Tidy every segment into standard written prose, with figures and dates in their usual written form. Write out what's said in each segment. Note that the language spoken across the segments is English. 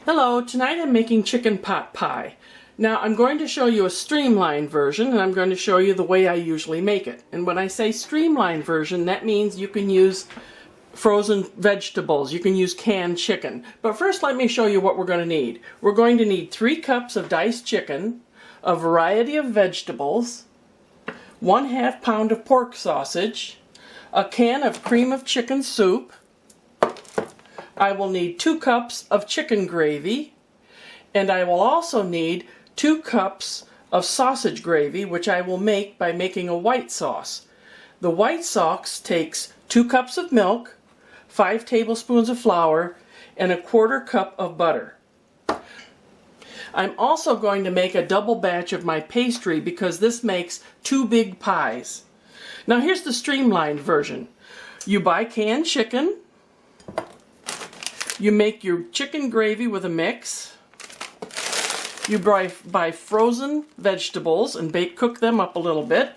Hello, tonight I'm making chicken pot pie. Now I'm going to show you a streamlined version, and I'm going to show you the way I usually make it. And when I say streamlined version, that means you can use frozen vegetables, you can use canned chicken. But first let me show you what we're going to need. We're going to need 3 cups of diced chicken, a variety of vegetables, 1/2 pound of pork sausage, a can of cream of chicken soup. I will need 2 cups of chicken gravy, and I will also need 2 cups of sausage gravy, which I will make by making a white sauce. The white sauce takes 2 cups of milk, 5 tablespoons of flour, and 1/4 cup of butter. I'm also going to make a double batch of my pastry because this makes 2 big pies. Now here's the streamlined version. You buy canned chicken. You make your chicken gravy with a mix. You buy frozen vegetables and cook them up a little bit.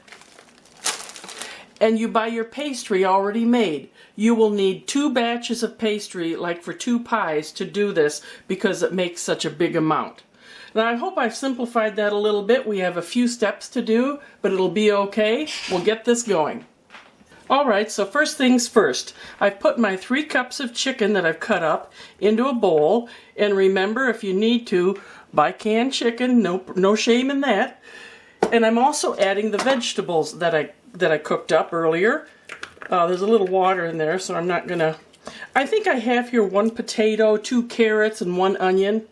And you buy your pastry already made. You will need 2 batches of pastry, like for 2 pies, to do this because it makes such a big amount. Now I hope I've simplified that a little bit. We have a few steps to do, but it'll be okay. We'll get this going. Alright, so first things first. I've put my 3 cups of chicken that I've cut up into a bowl, and remember, if you need to, buy canned chicken, no shame in that. And I'm also adding the vegetables that I cooked up earlier. There's a little water in there, so I'm not gonna... I think I have here 1 potato, 2 carrots, and 1 onion.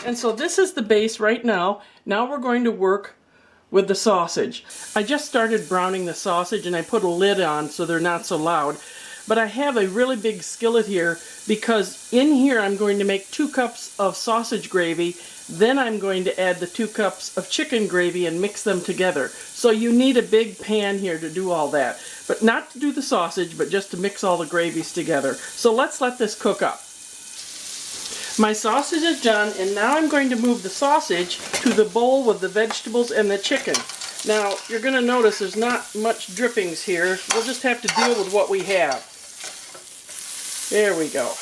And so this is the base right now. Now we're going to work with the sausage. I just started browning the sausage and I put a lid on so they're not so loud. But I have a really big skillet here because in here I'm going to make 2 cups of sausage gravy. Then I'm going to add the 2 cups of chicken gravy and mix them together. So you need a big pan here to do all that. But not to do the sausage, but just to mix all the gravies together. So let's let this cook up. My sausage is done, and now I'm going to move the sausage to the bowl with the vegetables and the chicken. Now, you're going to notice there's not much drippings here. We'll just have to deal with what we have. There we go.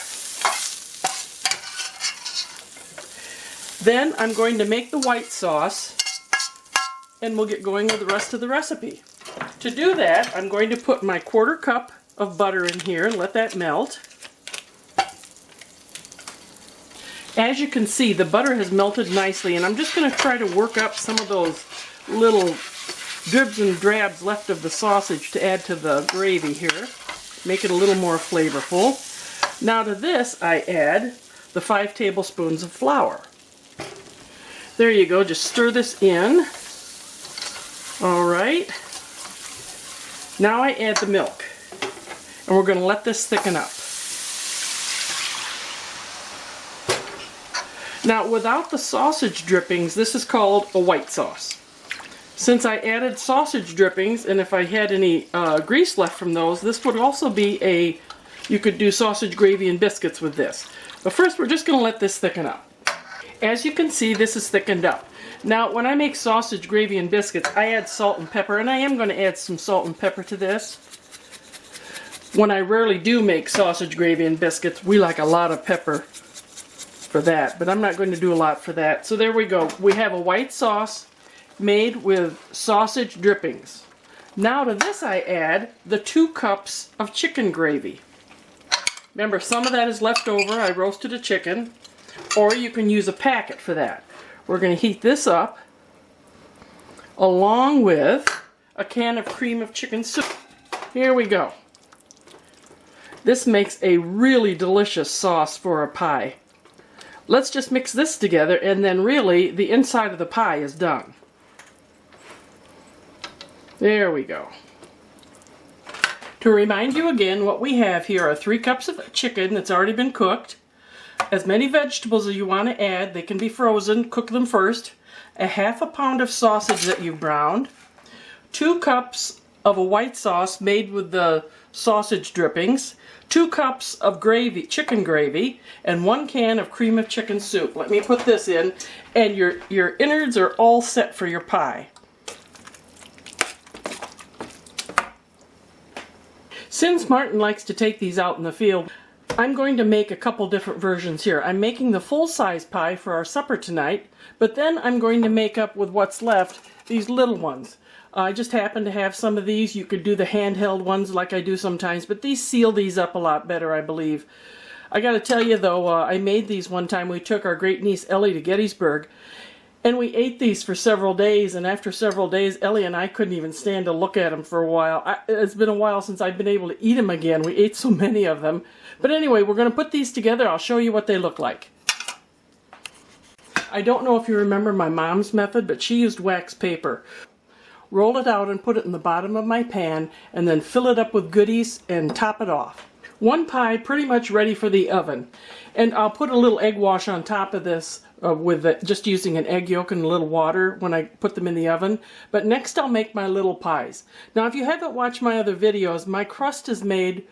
Then I'm going to make the white sauce, and we'll get going with the rest of the recipe. To do that, I'm going to put my 1/4 cup of butter in here and let that melt. As you can see, the butter has melted nicely, and I'm just going to try to work up some of those little dribs and drabs left of the sausage to add to the gravy here. Make it a little more flavorful. Now to this I add the 5 tablespoons of flour. There you go, just stir this in. Alright. Now I add the milk, and we're going to let this thicken up. Now, without the sausage drippings, this is called a white sauce. Since I added sausage drippings, and if I had any grease left from those, this would also be you could do sausage gravy and biscuits with this. But first, we're just going to let this thicken up. As you can see, this is thickened up. Now, when I make sausage gravy and biscuits, I add salt and pepper, and I am going to add some salt and pepper to this. When I rarely do make sausage gravy and biscuits, we like a lot of pepper for that, but I'm not going to do a lot for that. So there we go. We have a white sauce made with sausage drippings. Now to this I add the 2 cups of chicken gravy. Remember, some of that is left over. I roasted a chicken, or you can use a packet for that. We're going to heat this up along with a can of cream of chicken soup. Here we go. This makes a really delicious sauce for a pie. Let's just mix this together, and then really the inside of the pie is done. There we go. To remind you again, what we have here are 3 cups of chicken that's already been cooked, as many vegetables as you want to add. They can be frozen, cook them first, 1/2 pound of sausage that you've browned, 2 cups of a white sauce made with the sausage drippings, 2 cups of gravy, chicken gravy, and 1 can of cream of chicken soup. Let me put this in, and your innards are all set for your pie. Since Martin likes to take these out in the field, I'm going to make a couple different versions here. I'm making the full-size pie for our supper tonight, but then I'm going to make up with what's left these little ones. I just happen to have some of these. You could do the handheld ones like I do sometimes, but these seal these up a lot better, I believe. I gotta tell you though, I made these one time. We took our great niece Ellie to Gettysburg, and we ate these for several days, and after several days, Ellie and I couldn't even stand to look at them for a while. It's been a while since I've been able to eat them again. We ate so many of them. But anyway, we're going to put these together. I'll show you what they look like. I don't know if you remember my mom's method, but she used wax paper. Roll it out and put it in the bottom of my pan, and then fill it up with goodies and top it off. One pie pretty much ready for the oven. And I'll put a little egg wash on top of this just using an egg yolk and a little water when I put them in the oven. But next I'll make my little pies. Now if you haven't watched my other videos, my crust is made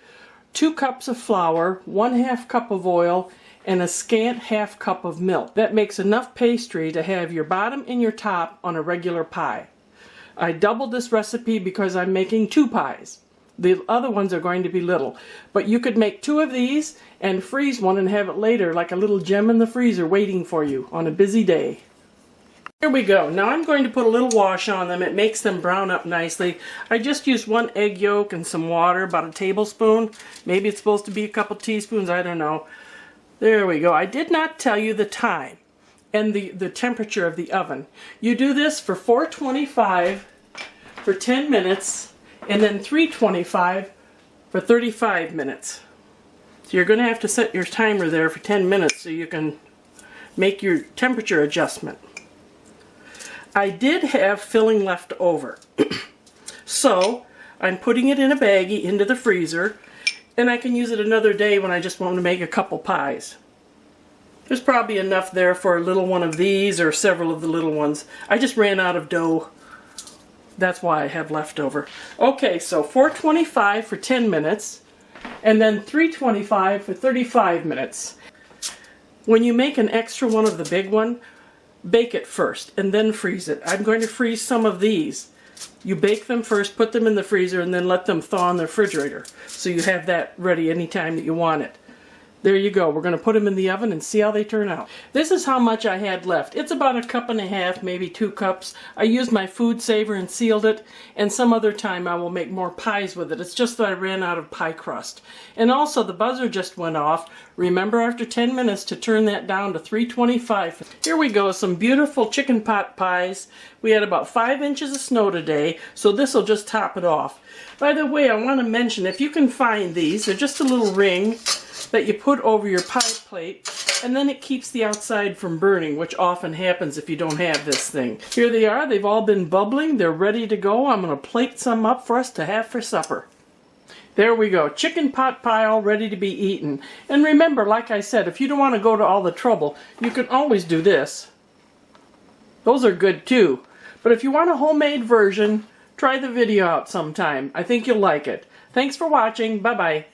2 cups of flour, 1/2 cup of oil, and a scant 1/2 cup of milk. That makes enough pastry to have your bottom and your top on a regular pie. I doubled this recipe because I'm making 2 pies. The other ones are going to be little. But you could make 2 of these and freeze one and have it later like a little gem in the freezer waiting for you on a busy day. Here we go. Now I'm going to put a little wash on them. It makes them brown up nicely. I just used 1 egg yolk and some water, about a tablespoon. Maybe it's supposed to be a couple teaspoons, I don't know. There we go. I did not tell you the time and the temperature of the oven. You do this for 425 for 10 minutes and then 325 for 35 minutes. So you're going to have to set your timer there for 10 minutes so you can make your temperature adjustment. I did have filling left over. So I'm putting it in a baggie into the freezer, and I can use it another day when I just want to make a couple pies. There's probably enough there for a little one of these or several of the little ones. I just ran out of dough. That's why I have leftover. Okay, so 425 for 10 minutes, and then 325 for 35 minutes. When you make an extra one of the big one, bake it first and then freeze it. I'm going to freeze some of these. You bake them first, put them in the freezer, and then let them thaw in the refrigerator. So you have that ready anytime that you want it. There you go. We're going to put them in the oven and see how they turn out. This is how much I had left. It's about 1.5 cups, maybe 2 cups. I used my food saver and sealed it, and some other time I will make more pies with it. It's just that I ran out of pie crust. And also the buzzer just went off. Remember after 10 minutes to turn that down to 325. Here we go, some beautiful chicken pot pies. We had about 5 inches of snow today, so this will just top it off. By the way, I want to mention, if you can find these, they're just a little ring that you put over your pie plate, and then it keeps the outside from burning, which often happens if you don't have this thing. Here they are. They've all been bubbling. They're ready to go. I'm going to plate some up for us to have for supper. There we go. Chicken pot pie all ready to be eaten. And remember, like I said, if you don't want to go to all the trouble, you can always do this. Those are good too. But if you want a homemade version, try the video out sometime. I think you'll like it. Thanks for watching. Bye-bye.